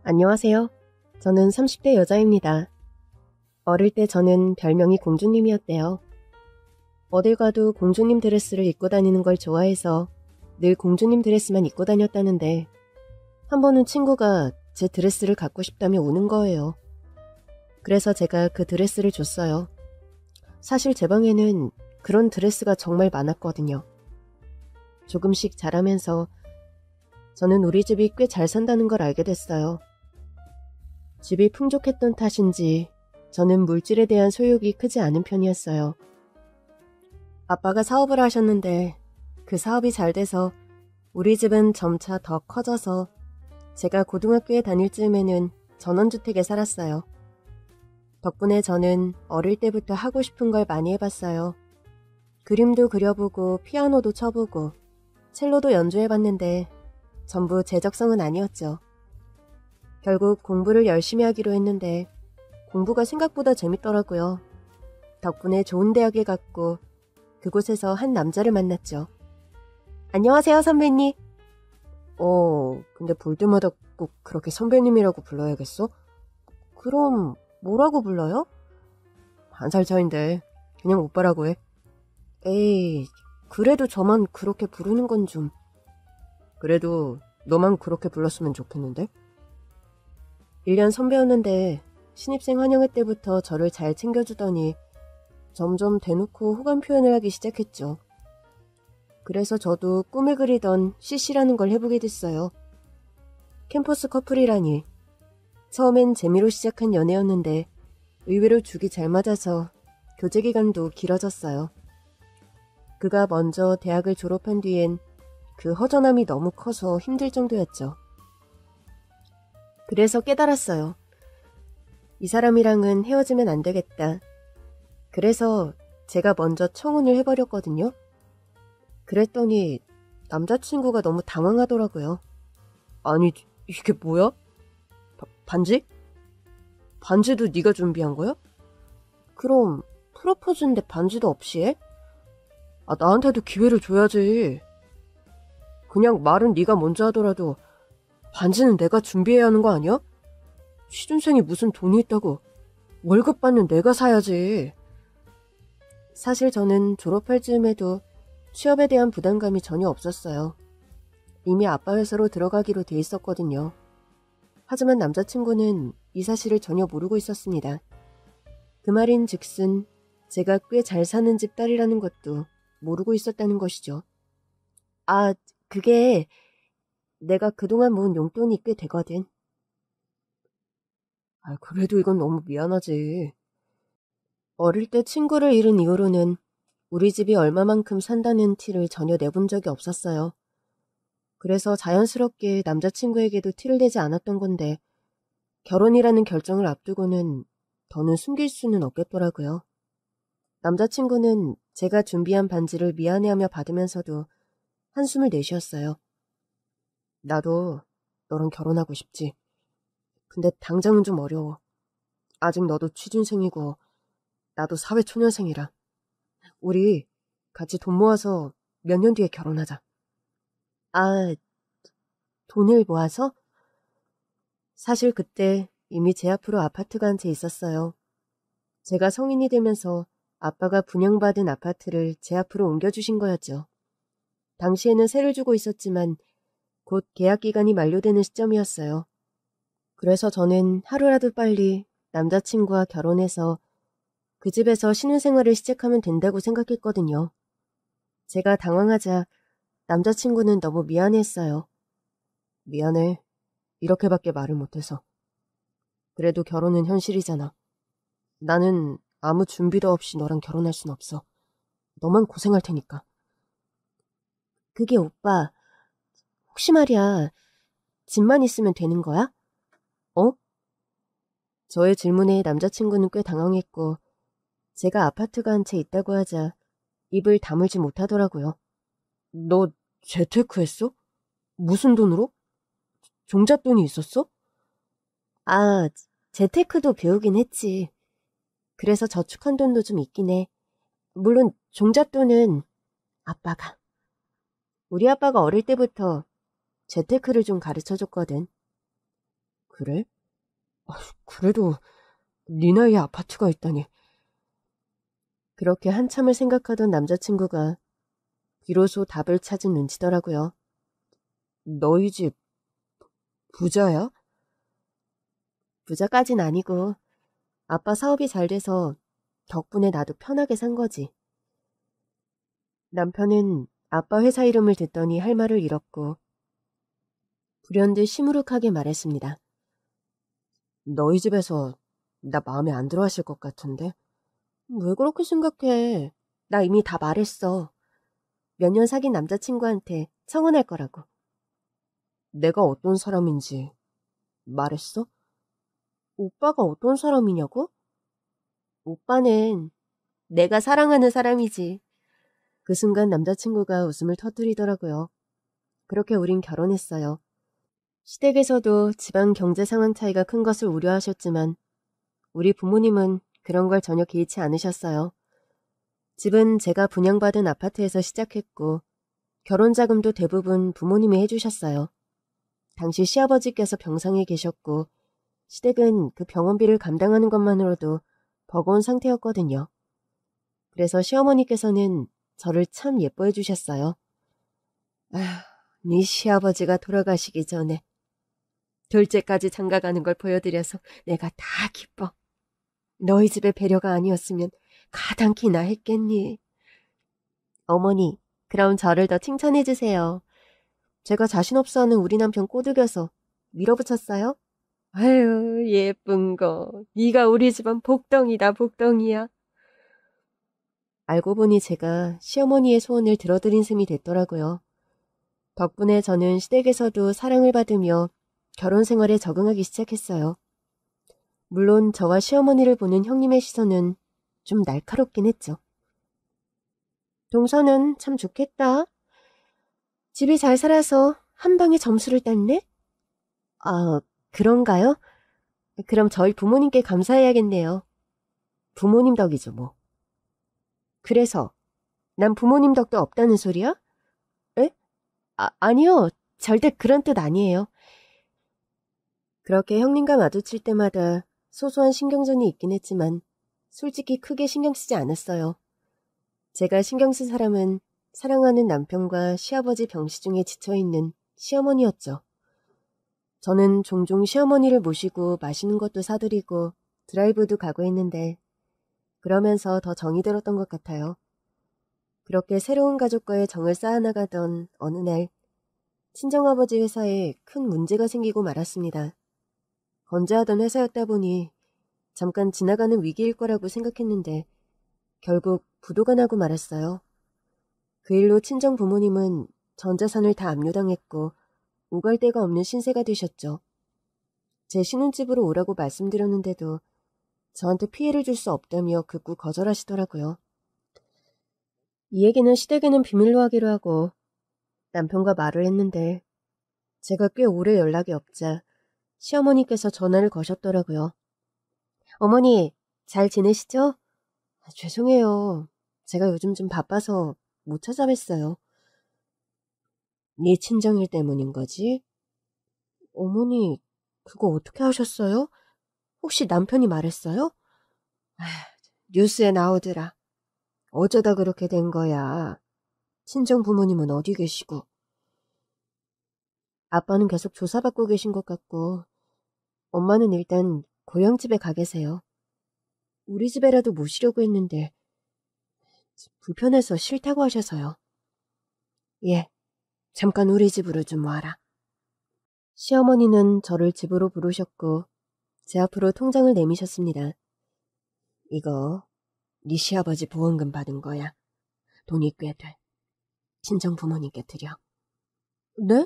안녕하세요. 저는 30대 여자입니다. 어릴 때 저는 별명이 공주님이었대요. 어딜 가도 공주님 드레스를 입고 다니는 걸 좋아해서 늘 공주님 드레스만 입고 다녔다는데 한 번은 친구가 제 드레스를 갖고 싶다며 우는 거예요. 그래서 제가 그 드레스를 줬어요. 사실 제 방에는 그런 드레스가 정말 많았거든요. 조금씩 자라면서 저는 우리 집이 꽤 잘 산다는 걸 알게 됐어요. 집이 풍족했던 탓인지 저는 물질에 대한 소욕이 크지 않은 편이었어요. 아빠가 사업을 하셨는데 그 사업이 잘 돼서 우리 집은 점차 더 커져서 제가 고등학교에 다닐 즈음에는 전원주택에 살았어요. 덕분에 저는 어릴 때부터 하고 싶은 걸 많이 해봤어요. 그림도 그려보고 피아노도 쳐보고 첼로도 연주해봤는데 전부 제 적성은 아니었죠. 결국 공부를 열심히 하기로 했는데 공부가 생각보다 재밌더라고요. 덕분에 좋은 대학에 갔고 그곳에서 한 남자를 만났죠. 안녕하세요, 선배님. 근데 볼 때마다 꼭 그렇게 선배님이라고 불러야겠어? 그럼 뭐라고 불러요? 1살 차인데 그냥 오빠라고 해. 에이, 그래도 저만 그렇게 부르는 건 좀. 그래도 너만 그렇게 불렀으면 좋겠는데? 1년 선배였는데 신입생 환영회 때부터 저를 잘 챙겨주더니 점점 대놓고 호감 표현을 하기 시작했죠. 그래서 저도 꿈을 그리던 CC라는 걸 해보게 됐어요. 캠퍼스 커플이라니. 처음엔 재미로 시작한 연애였는데 의외로 죽이 잘 맞아서 교제 기간도 길어졌어요. 그가 먼저 대학을 졸업한 뒤엔 그 허전함이 너무 커서 힘들 정도였죠. 그래서 깨달았어요. 이 사람이랑은 헤어지면 안 되겠다. 그래서 제가 먼저 청혼을 해버렸거든요. 그랬더니 남자친구가 너무 당황하더라고요. 아니, 이게 뭐야? 반지? 반지도 네가 준비한 거야? 그럼 프로포즈인데 반지도 없이 해? 나한테도 기회를 줘야지. 그냥 말은 네가 먼저 하더라도 반지는 내가 준비해야 하는 거 아니야? 취준생이 무슨 돈이 있다고. 월급 받는 내가 사야지. 사실 저는 졸업할 즈음에도 취업에 대한 부담감이 전혀 없었어요. 이미 아빠 회사로 들어가기로 돼 있었거든요. 하지만 남자친구는 이 사실을 전혀 모르고 있었습니다. 그 말인 즉슨 제가 꽤 잘 사는 집 딸이라는 것도 모르고 있었다는 것이죠. 그게 내가 그동안 모은 용돈이 꽤 되거든. 그래도 이건 너무 미안하지. 어릴 때 친구를 잃은 이후로는 우리 집이 얼마만큼 산다는 티를 전혀 내본 적이 없었어요. 그래서 자연스럽게 남자친구에게도 티를 내지 않았던 건데 결혼이라는 결정을 앞두고는 더는 숨길 수는 없겠더라고요. 남자친구는 제가 준비한 반지를 미안해하며 받으면서도 한숨을 내쉬었어요. 나도 너랑 결혼하고 싶지. 근데 당장은 좀 어려워. 아직 너도 취준생이고 나도 사회초년생이라. 우리 같이 돈 모아서 몇 년 뒤에 결혼하자. 돈을 모아서? 사실 그때 이미 제 앞으로 아파트가 한 채 있었어요. 제가 성인이 되면서 아빠가 분양받은 아파트를 제 앞으로 옮겨주신 거였죠. 당시에는 세를 주고 있었지만 곧 계약 기간이 만료되는 시점이었어요. 그래서 저는 하루라도 빨리 남자친구와 결혼해서 그 집에서 신혼생활을 시작하면 된다고 생각했거든요. 제가 당황하자 남자친구는 너무 미안했어요. 미안해. 이렇게밖에 말을 못해서. 그래도 결혼은 현실이잖아. 나는 아무 준비도 없이 너랑 결혼할 순 없어. 너만 고생할 테니까. 그게 오빠, 혹시 말이야, 집만 있으면 되는 거야? 저의 질문에 남자친구는 꽤 당황했고 제가 아파트가 한 채 있다고 하자 입을 다물지 못하더라고요. 너 재테크 했어? 무슨 돈으로? 종잣돈이 있었어? 재테크도 배우긴 했지. 그래서 저축한 돈도 좀 있긴 해. 물론 종잣돈은 아빠가. 우리 아빠가 어릴 때부터 재테크를 좀 가르쳐줬거든. 그래? 그래도 네 나이에 아파트가 있다니. 그렇게 한참을 생각하던 남자친구가 비로소 답을 찾은 눈치더라고요. 너희 집 부자야? 부자까진 아니고 아빠 사업이 잘 돼서 덕분에 나도 편하게 산 거지. 남편은 아빠 회사 이름을 듣더니 할 말을 잃었고 불현듯 시무룩하게 말했습니다. 너희 집에서 나 마음에 안 들어 하실 것 같은데? 왜 그렇게 생각해? 나 이미 다 말했어. 몇 년 사귄 남자친구한테 청혼할 거라고. 내가 어떤 사람인지 말했어? 오빠가 어떤 사람이냐고? 오빠는 내가 사랑하는 사람이지. 그 순간 남자친구가 웃음을 터뜨리더라고요. 그렇게 우린 결혼했어요. 시댁에서도 집안 경제 상황 차이가 큰 것을 우려하셨지만 우리 부모님은 그런 걸 전혀 개의치 않으셨어요. 집은 제가 분양받은 아파트에서 시작했고 결혼 자금도 대부분 부모님이 해주셨어요. 당시 시아버지께서 병상에 계셨고 시댁은 그 병원비를 감당하는 것만으로도 버거운 상태였거든요. 그래서 시어머니께서는 저를 참 예뻐해 주셨어요. 네 시아버지가 돌아가시기 전에 둘째까지 장가가는 걸 보여드려서 내가 다 기뻐. 너희 집의 배려가 아니었으면 가당키나 했겠니? 어머니, 그럼 저를 더 칭찬해 주세요. 제가 자신 없어하는 우리 남편 꼬드겨서 밀어붙였어요? 아유, 예쁜 거. 네가 우리 집안 복덩이다, 복덩이야. 알고 보니 제가 시어머니의 소원을 들어드린 셈이 됐더라고요. 덕분에 저는 시댁에서도 사랑을 받으며 결혼 생활에 적응하기 시작했어요. 물론 저와 시어머니를 보는 형님의 시선은 좀 날카롭긴 했죠. 동서는 참 좋겠다. 집이 잘 살아서 한 방에 점수를 땄네? 아, 그런가요? 그럼 저희 부모님께 감사해야겠네요. 부모님 덕이죠, 뭐. 그래서 난 부모님 덕도 없다는 소리야? 에? 아니요. 절대 그런 뜻 아니에요. 그렇게 형님과 마주칠 때마다 소소한 신경전이 있긴 했지만 솔직히 크게 신경 쓰지 않았어요. 제가 신경 쓴 사람은 사랑하는 남편과 시아버지 병시중에 지쳐있는 시어머니였죠. 저는 종종 시어머니를 모시고 맛있는 것도 사드리고 드라이브도 가고 했는데 그러면서 더 정이 들었던 것 같아요. 그렇게 새로운 가족과의 정을 쌓아나가던 어느 날 친정아버지 회사에 큰 문제가 생기고 말았습니다. 건재하던 회사였다 보니 잠깐 지나가는 위기일 거라고 생각했는데 결국 부도가 나고 말았어요. 그 일로 친정 부모님은 전 재산을 다 압류당했고 오갈 데가 없는 신세가 되셨죠. 제 신혼집으로 오라고 말씀드렸는데도 저한테 피해를 줄 수 없다며 극구 거절하시더라고요. 이 얘기는 시댁에는 비밀로 하기로 하고 남편과 말을 했는데 제가 꽤 오래 연락이 없자 시어머니께서 전화를 거셨더라고요. 어머니, 잘 지내시죠? 죄송해요. 제가 요즘 좀 바빠서 못 찾아뵀어요. 네 친정일 때문인 거지? 어머니, 그거 어떻게 하셨어요? 혹시 남편이 말했어요? 아, 뉴스에 나오더라. 어쩌다 그렇게 된 거야. 친정 부모님은 어디 계시고? 아빠는 계속 조사받고 계신 것 같고 엄마는 일단 고향집에 가 계세요. 우리 집에라도 모시려고 했는데 불편해서 싫다고 하셔서요. 예, 잠깐 우리 집으로 좀 와라. 시어머니는 저를 집으로 부르셨고 제 앞으로 통장을 내미셨습니다. 이거 네 시아버지 보험금 받은 거야. 돈이 꽤 돼. 친정 부모님께 드려. 네?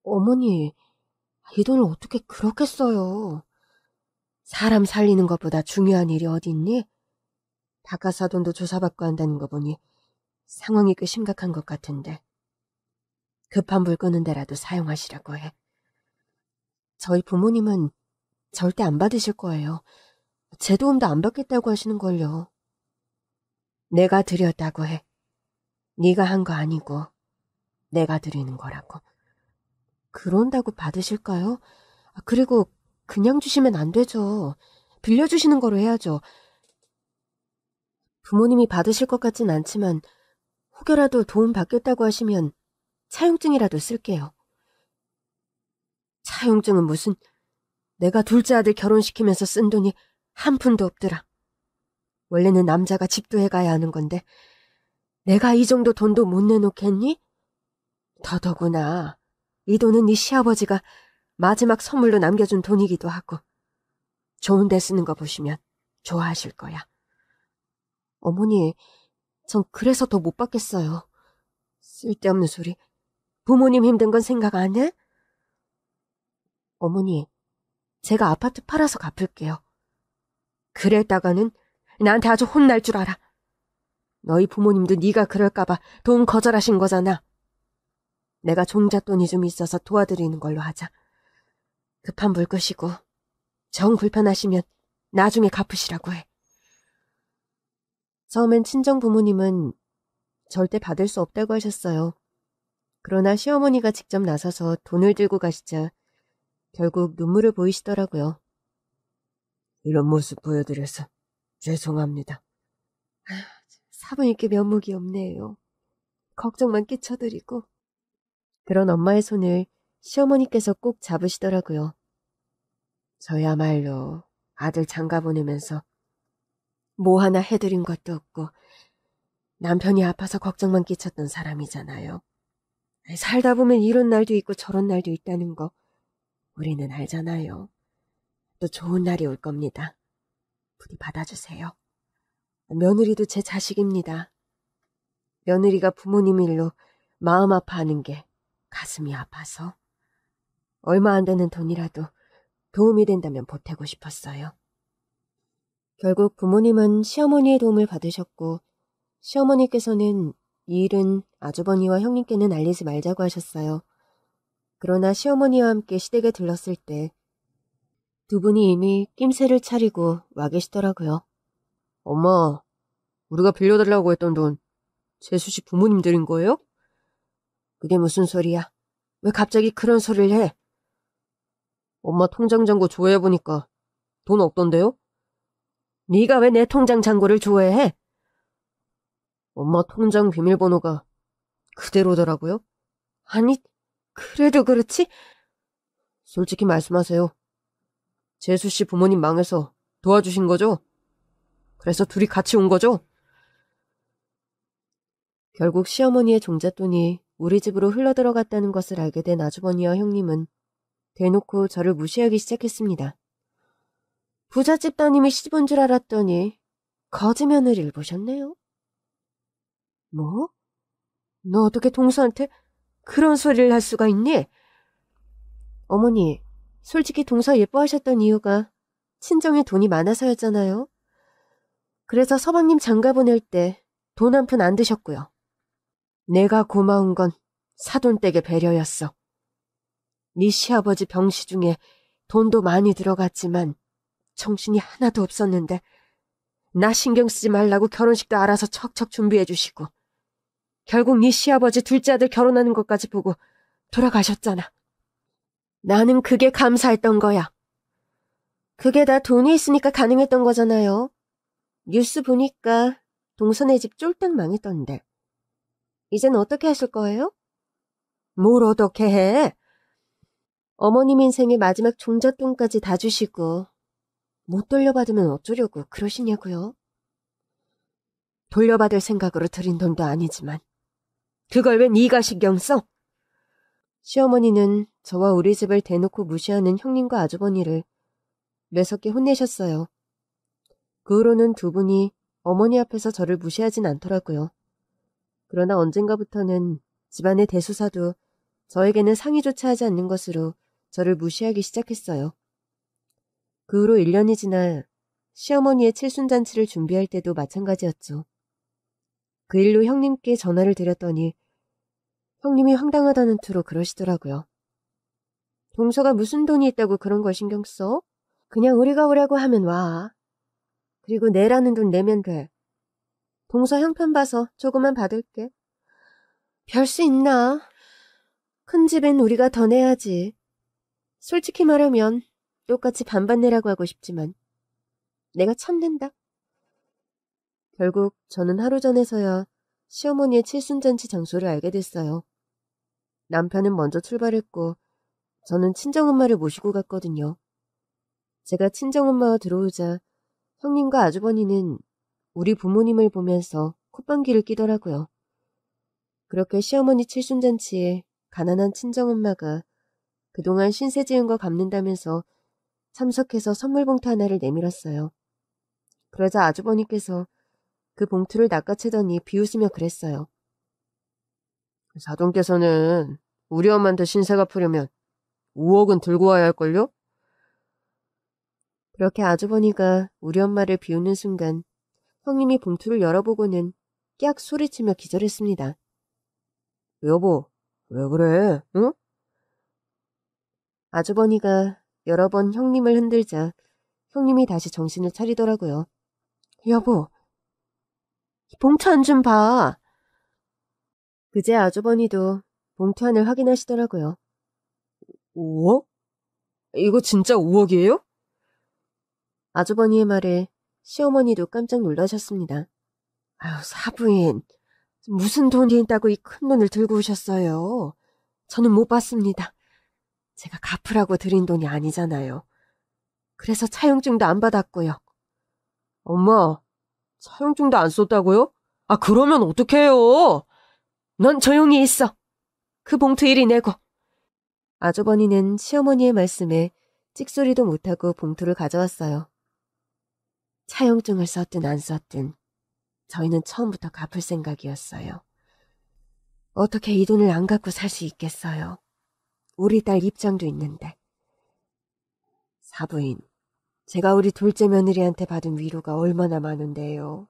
어머니, 이 돈을 어떻게 그렇게 써요? 사람 살리는 것보다 중요한 일이 어디 있니? 다가사돈도 조사받고 한다는 거 보니 상황이 꽤 심각한 것 같은데. 급한 불 끄는 데라도 사용하시라고 해. 저희 부모님은 절대 안 받으실 거예요. 제 도움도 안 받겠다고 하시는걸요. 내가 드렸다고 해. 네가 한 거 아니고 내가 드리는 거라고. 그런다고 받으실까요? 그리고 그냥 주시면 안 되죠. 빌려주시는 거로 해야죠. 부모님이 받으실 것 같진 않지만 혹여라도 도움 받겠다고 하시면 차용증이라도 쓸게요. 차용증은 무슨, 내가 둘째 아들 결혼시키면서 쓴 돈이 한 푼도 없더라. 원래는 남자가 집도 해가야 하는 건데 내가 이 정도 돈도 못 내놓겠니? 더더구나 이 돈은 네 시아버지가 마지막 선물로 남겨준 돈이기도 하고 좋은 데 쓰는 거 보시면 좋아하실 거야. 어머니, 전 그래서 더 못 받겠어요. 쓸데없는 소리. 부모님 힘든 건 생각 안 해? 어머니, 제가 아파트 팔아서 갚을게요. 그랬다가는 나한테 아주 혼날 줄 알아. 너희 부모님도 네가 그럴까봐 돈 거절하신 거잖아. 내가 종잣돈이 좀 있어서 도와드리는 걸로 하자. 급한 불 끄시고 정 불편하시면 나중에 갚으시라고 해. 처음엔 친정 부모님은 절대 받을 수 없다고 하셨어요. 그러나 시어머니가 직접 나서서 돈을 들고 가시자 결국 눈물을 보이시더라고요. 이런 모습 보여드려서 죄송합니다. 사부님께 면목이 없네요. 걱정만 끼쳐드리고. 그런 엄마의 손을 시어머니께서 꼭 잡으시더라고요. 저야말로 아들 장가 보내면서 뭐 하나 해드린 것도 없고 남편이 아파서 걱정만 끼쳤던 사람이잖아요. 살다 보면 이런 날도 있고 저런 날도 있다는 거 우리는 알잖아요. 또 좋은 날이 올 겁니다. 부디 받아주세요. 며느리도 제 자식입니다. 며느리가 부모님 일로 마음 아파하는 게 가슴이 아파서 얼마 안 되는 돈이라도 도움이 된다면 보태고 싶었어요. 결국 부모님은 시어머니의 도움을 받으셨고 시어머니께서는 이 일은 아주버니와 형님께는 알리지 말자고 하셨어요. 그러나 시어머니와 함께 시댁에 들렀을 때 두 분이 이미 낌새를 차리고 와 계시더라고요. 엄마, 우리가 빌려달라고 했던 돈 재수씨 부모님 드린 거예요? 그게 무슨 소리야? 왜 갑자기 그런 소리를 해? 엄마 통장 잔고 조회해보니까 돈 없던데요? 네가 왜 내 통장 잔고를 조회해? 엄마 통장 비밀번호가 그대로더라고요. 아니, 그래도 그렇지? 솔직히 말씀하세요. 재수씨 부모님 망해서 도와주신 거죠? 그래서 둘이 같이 온 거죠? 결국 시어머니의 종잣돈이 우리 집으로 흘러들어갔다는 것을 알게 된 아주버니와 형님은 대놓고 저를 무시하기 시작했습니다. 부잣집 따님이 시집온 줄 알았더니 거지 며느리를 보셨네요. 뭐? 너 어떻게 동서한테 그런 소리를 할 수가 있니? 어머니, 솔직히 동서 예뻐하셨던 이유가 친정에 돈이 많아서였잖아요. 그래서 서방님 장가 보낼 때 돈 한 푼 안 드셨고요. 내가 고마운 건 사돈댁의 배려였어. 네 시아버지 병시 중에 돈도 많이 들어갔지만 정신이 하나도 없었는데 나 신경 쓰지 말라고 결혼식도 알아서 척척 준비해 주시고 결국 네 시아버지 둘째 아들 결혼하는 것까지 보고 돌아가셨잖아. 나는 그게 감사했던 거야. 그게 다 돈이 있으니까 가능했던 거잖아요. 뉴스 보니까 동서네 집 쫄딱 망했던데. 이젠 어떻게 하실 거예요? 뭘 어떻게 해? 어머님 인생의 마지막 종잣돈까지 다 주시고 못 돌려받으면 어쩌려고 그러시냐고요? 돌려받을 생각으로 드린 돈도 아니지만 그걸 왜 네가 신경 써? 시어머니는 저와 우리 집을 대놓고 무시하는 형님과 아주버니를 매섭게 혼내셨어요. 그 후로는 두 분이 어머니 앞에서 저를 무시하진 않더라고요. 그러나 언젠가부터는 집안의 대수사도 저에게는 상의조차 하지 않는 것으로 저를 무시하기 시작했어요. 그 후로 1년이 지나 시어머니의 칠순잔치를 준비할 때도 마찬가지였죠. 그 일로 형님께 전화를 드렸더니 형님이 황당하다는 투로 그러시더라고요. 동서가 무슨 돈이 있다고 그런 걸 신경 써? 그냥 우리가 오라고 하면 와. 그리고 내라는 돈 내면 돼. 동서 형편 봐서 조금만 받을게. 별 수 있나? 큰 집엔 우리가 더 내야지. 솔직히 말하면 똑같이 반반 내라고 하고 싶지만 내가 참는다. 결국 저는 하루 전에서야 시어머니의 칠순잔치 장소를 알게 됐어요. 남편은 먼저 출발했고 저는 친정엄마를 모시고 갔거든요. 제가 친정엄마와 들어오자 형님과 아주버니는 우리 부모님을 보면서 콧방귀를 끼더라고요. 그렇게 시어머니 칠순잔치에 가난한 친정엄마가 그동안 신세 지은 거 갚는다면서 참석해서 선물 봉투 하나를 내밀었어요. 그러자 아주버니께서 그 봉투를 낚아채더니 비웃으며 그랬어요. 사돈께서는 우리 엄마한테 신세 갚으려면 5억은 들고 와야 할걸요? 그렇게 아주버니가 우리 엄마를 비웃는 순간 형님이 봉투를 열어보고는 깍 소리치며 기절했습니다. 여보, 왜 그래? 응? 아주버니가 여러 번 형님을 흔들자 형님이 다시 정신을 차리더라고요. 여보, 이 봉투 안 좀 봐. 그제 아주버니도 봉투 안을 확인하시더라고요. 5억? 이거 진짜 5억이에요? 아주버니의 말에 시어머니도 깜짝 놀라셨습니다. 아유, 사부인, 무슨 돈이 있다고 이 큰 돈을 들고 오셨어요? 저는 못 받습니다. 제가 갚으라고 드린 돈이 아니잖아요. 그래서 차용증도 안 받았고요. 엄마, 차용증도 안 썼다고요? 아, 그러면 어떡해요? 넌 조용히 있어. 그 봉투 이리 내고. 아주버니는 시어머니의 말씀에 찍소리도 못하고 봉투를 가져왔어요. 차용증을 썼든 안 썼든 저희는 처음부터 갚을 생각이었어요. 어떻게 이 돈을 안 갖고 살 수 있겠어요? 우리 딸 입장도 있는데. 사부인, 제가 우리 둘째 며느리한테 받은 위로가 얼마나 많은데요.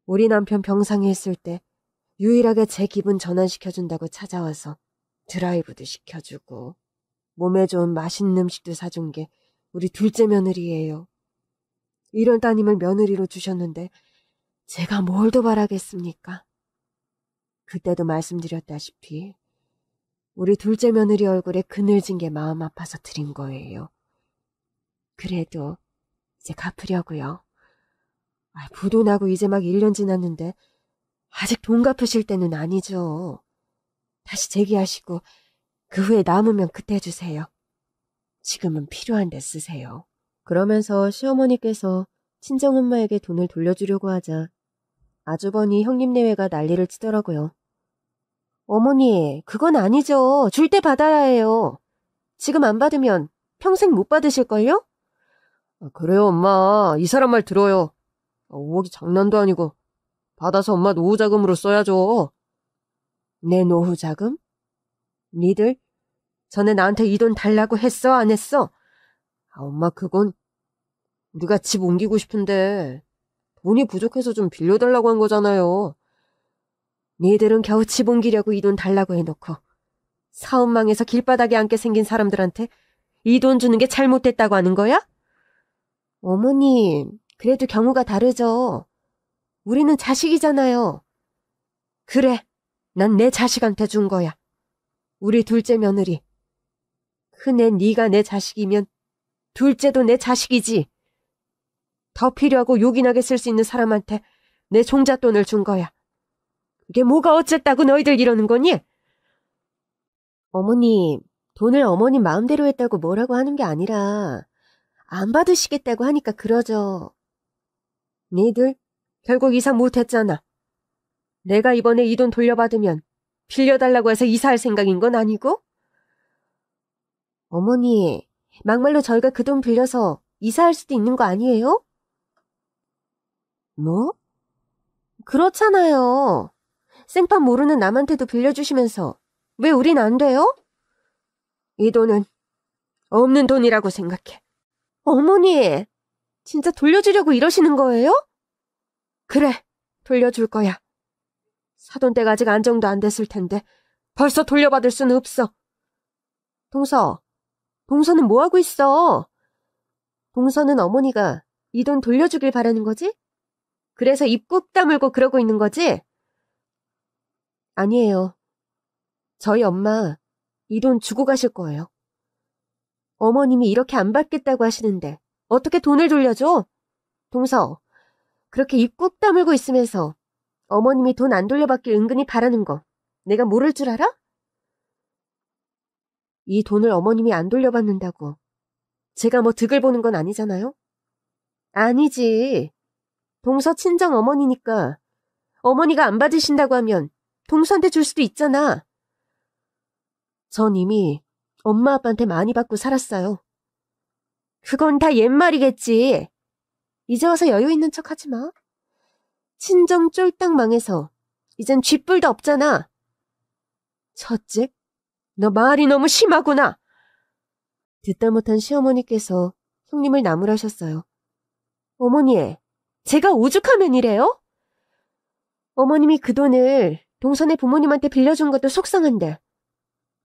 우리 남편 병상에 있을 때 유일하게 제 기분 전환시켜준다고 찾아와서 드라이브도 시켜주고 몸에 좋은 맛있는 음식도 사준 게 우리 둘째 며느리예요. 이런 따님을 며느리로 주셨는데 제가 뭘 더 바라겠습니까? 그때도 말씀드렸다시피 우리 둘째 며느리 얼굴에 그늘진 게 마음 아파서 드린 거예요. 그래도 이제 갚으려고요. 부도 나고 이제 막 1년 지났는데 아직 돈 갚으실 때는 아니죠. 다시 재기하시고 그 후에 남으면 그때 주세요. 지금은 필요한데 쓰세요. 그러면서 시어머니께서 친정엄마에게 돈을 돌려주려고 하자 아주버니 형님 내외가 난리를 치더라고요. 어머니, 그건 아니죠. 줄 때 받아야 해요. 지금 안 받으면 평생 못 받으실걸요? 그래요, 엄마. 이 사람 말 들어요. 5억이 장난도 아니고 받아서 엄마 노후자금으로 써야죠. 내 노후자금? 니들? 전에 나한테 이 돈 달라고 했어, 안 했어? 엄마, 그건 우리가 집 옮기고 싶은데 돈이 부족해서 좀 빌려달라고 한 거잖아요. 니들은 겨우 집 옮기려고 이 돈 달라고 해놓고 사업망에서 길바닥에 앉게 생긴 사람들한테 이 돈 주는 게 잘못됐다고 하는 거야? 어머님, 그래도 경우가 다르죠. 우리는 자식이잖아요. 그래, 난 내 자식한테 준 거야. 우리 둘째 며느리. 흔해 네가 내 자식이면 둘째도 내 자식이지. 더 필요하고 요긴하게 쓸 수 있는 사람한테 내 종잣돈을 준 거야. 그게 뭐가 어쨌다고 너희들 이러는 거니? 어머님, 돈을 어머님 마음대로 했다고 뭐라고 하는 게 아니라 안 받으시겠다고 하니까 그러죠. 니들 결국 이사 못했잖아. 내가 이번에 이 돈 돌려받으면 빌려달라고 해서 이사할 생각인 건 아니고? 어머니, 막말로 저희가 그 돈 빌려서 이사할 수도 있는 거 아니에요? 뭐? 그렇잖아요. 생판 모르는 남한테도 빌려주시면서 왜 우린 안 돼요? 이 돈은 없는 돈이라고 생각해. 어머니, 진짜 돌려주려고 이러시는 거예요? 그래, 돌려줄 거야. 사돈댁 아직 안정도 안 됐을 텐데 벌써 돌려받을 수는 없어. 동서는 뭐하고 있어? 동서는 어머니가 이 돈 돌려주길 바라는 거지? 그래서 입 꾹 다물고 그러고 있는 거지? 아니에요. 저희 엄마 이 돈 주고 가실 거예요. 어머님이 이렇게 안 받겠다고 하시는데 어떻게 돈을 돌려줘? 동서, 그렇게 입 꾹 다물고 있으면서 어머님이 돈 안 돌려받길 은근히 바라는 거 내가 모를 줄 알아? 이 돈을 어머님이 안 돌려받는다고 제가 뭐 득을 보는 건 아니잖아요? 아니지. 동서 친정 어머니니까 어머니가 안 받으신다고 하면 동서한테 줄 수도 있잖아. 전 이미 엄마 아빠한테 많이 받고 살았어요. 그건 다 옛말이겠지. 이제 와서 여유 있는 척 하지 마. 친정 쫄딱 망해서 이젠 쥐뿔도 없잖아. 첫째, 너 말이 너무 심하구나. 듣다 못한 시어머니께서 형님을 나무라셨어요. 어머니, 제가 오죽하면 이래요? 어머님이 그 돈을 동선의 부모님한테 빌려준 것도 속상한데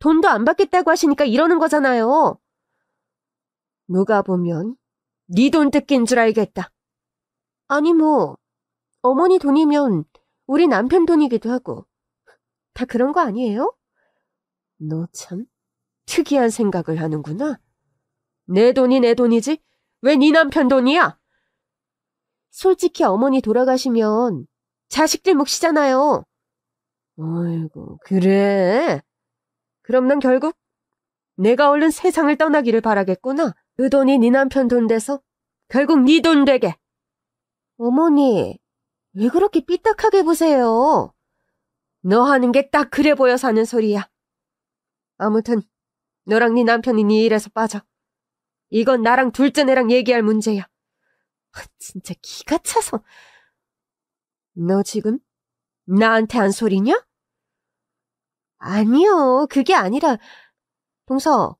돈도 안 받겠다고 하시니까 이러는 거잖아요. 누가 보면 네 돈 뜯긴 줄 알겠다. 아니 뭐 어머니 돈이면 우리 남편 돈이기도 하고 다 그런 거 아니에요? 너 참 특이한 생각을 하는구나. 내 돈이 내 돈이지 왜 네 남편 돈이야? 솔직히 어머니 돌아가시면 자식들 몫이잖아요. 아이고 그래? 그럼 난 결국 내가 얼른 세상을 떠나기를 바라겠구나. 그 돈이 네 남편 돈 돼서 결국 네 돈 되게. 어머니, 왜 그렇게 삐딱하게 보세요? 너 하는 게 딱 그래 보여서 하는 소리야. 아무튼 너랑 네 남편이 네 일에서 빠져. 이건 나랑 둘째네랑 얘기할 문제야. 진짜 기가 차서. 너 지금 나한테 한 소리냐? 아니요, 그게 아니라 동서,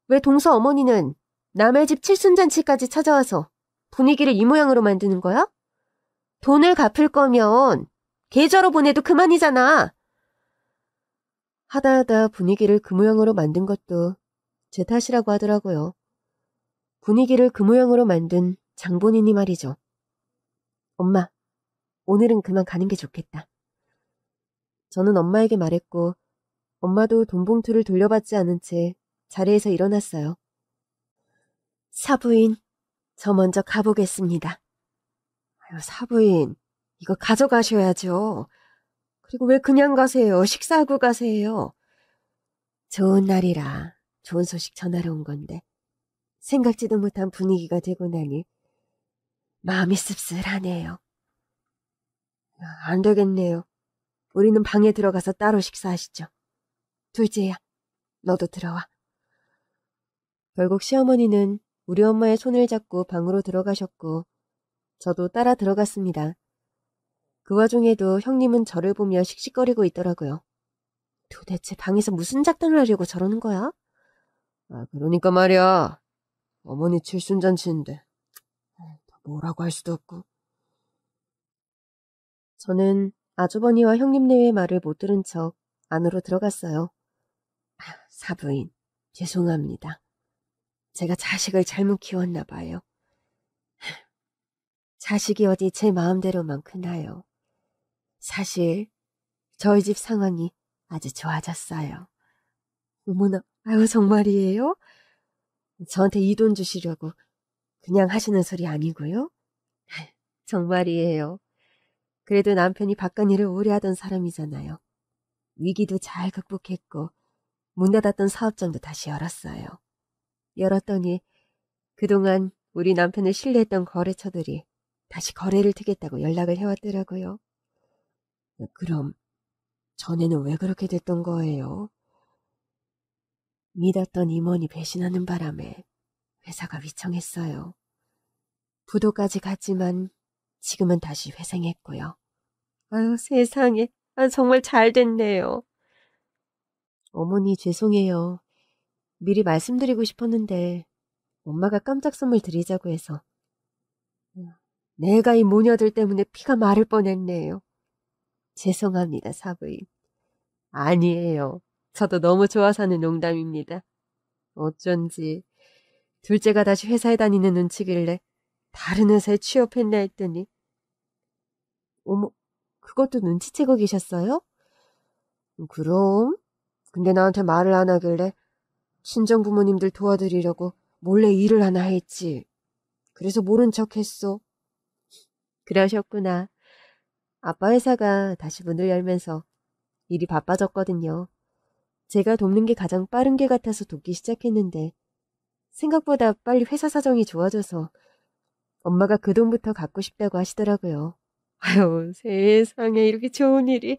왜 동서 어머니는 남의 집 칠순잔치까지 찾아와서 분위기를 이 모양으로 만드는 거야? 돈을 갚을 거면 계좌로 보내도 그만이잖아. 하다 분위기를 그 모양으로 만든 것도 제 탓이라고 하더라고요. 분위기를 그 모양으로 만든 장본인이 말이죠. 엄마, 오늘은 그만 가는 게 좋겠다. 저는 엄마에게 말했고 엄마도 돈 봉투를 돌려받지 않은 채 자리에서 일어났어요. 사부인, 저 먼저 가보겠습니다. 아유, 사부인, 이거 가져가셔야죠. 그리고 왜 그냥 가세요? 식사하고 가세요. 좋은 날이라 좋은 소식 전하러 온 건데 생각지도 못한 분위기가 되고 나니 마음이 씁쓸하네요. 안 되겠네요. 우리는 방에 들어가서 따로 식사하시죠. 둘째야, 너도 들어와. 결국 시어머니는 우리 엄마의 손을 잡고 방으로 들어가셨고 저도 따라 들어갔습니다. 그 와중에도 형님은 저를 보며 씩씩거리고 있더라고요. 도대체 방에서 무슨 작전을 하려고 저러는 거야? 그러니까 말이야. 어머니 칠순잔치인데 뭐라고 할 수도 없고. 저는 아주버니와 형님네의 말을 못 들은 척 안으로 들어갔어요. 사부인, 죄송합니다. 제가 자식을 잘못 키웠나 봐요. 자식이 어디 제 마음대로만 크나요? 사실 저희 집 상황이 아주 좋아졌어요. 어머나, 아유 정말이에요? 저한테 이 돈 주시려고 그냥 하시는 소리 아니고요? 정말이에요. 그래도 남편이 바깥일을 오래 하던 사람이잖아요. 위기도 잘 극복했고 문 닫았던 사업장도 다시 열었어요. 열었더니 그동안 우리 남편을 신뢰했던 거래처들이 다시 거래를 트겠다고 연락을 해왔더라고요. 그럼 전에는 왜 그렇게 됐던 거예요? 믿었던 임원이 배신하는 바람에 회사가 위청했어요. 부도까지 갔지만 지금은 다시 회생했고요. 아유 세상에, 정말 잘 됐네요. 어머니 죄송해요. 미리 말씀드리고 싶었는데 엄마가 깜짝 선물 드리자고 해서. 내가 이 모녀들 때문에 피가 마를 뻔했네요. 죄송합니다, 사부인. 아니에요. 저도 너무 좋아서 하는 농담입니다. 어쩐지 둘째가 다시 회사에 다니는 눈치길래 다른 회사에 취업했나 했더니 어머, 그것도 눈치채고 계셨어요? 그럼. 근데 나한테 말을 안 하길래 친정 부모님들 도와드리려고 몰래 일을 하나 했지. 그래서 모른 척 했어. 그러셨구나. 아빠 회사가 다시 문을 열면서 일이 바빠졌거든요. 제가 돕는 게 가장 빠른 게 같아서 돕기 시작했는데 생각보다 빨리 회사 사정이 좋아져서 엄마가 그 돈부터 갖고 싶다고 하시더라고요. 아유, 세상에 이렇게 좋은 일이,